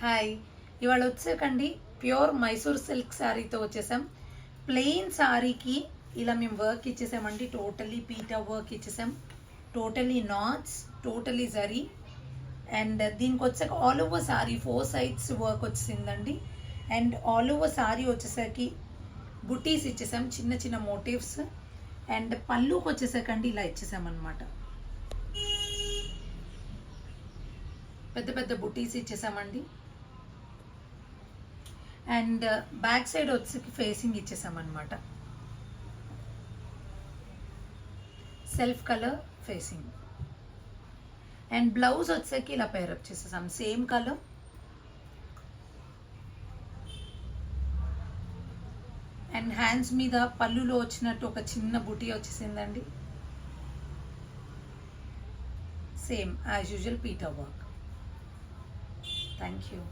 Hi, ఇవాళ వచ్చేకండి pure Mysore silk శారీతో వచ్చేసాం. ప్లెయిన్ శారీకి ఇలా మేము వర్క్ ఇచ్చేసామండి. టోటలీ పీటా వర్క్ ఇచ్చేసాం, totally knots, totally zari. And దీనికి వచ్చాక all over sari 4 sides work వచ్చేసిందండి. అండ్ ఆల్ ఓవర్ శారీ వచ్చేసరికి బుటీస్ ఇచ్చేసాం, చిన్న చిన్న మోటివ్స్. అండ్ పళ్ళుకి వచ్చేసకండి ఇలా ఇచ్చేసామన్నమాట, పెద్ద పెద్ద బుటీస్ ఇచ్చేసామండి. అండ్ బ్యాక్ సైడ్ వచ్చి ఫేసింగ్ ఇచ్చేసామన్నమాట, self colour facing. And blouse వచ్చేకి ఇలా పేరప్ చేసేసాం, సేమ్ కలర్. అండ్ హ్యాండ్స్ మీద పళ్ళులో వచ్చినట్టు ఒక చిన్న బుటీ వచ్చేసిందండి, same as usual PETA work. Thank you.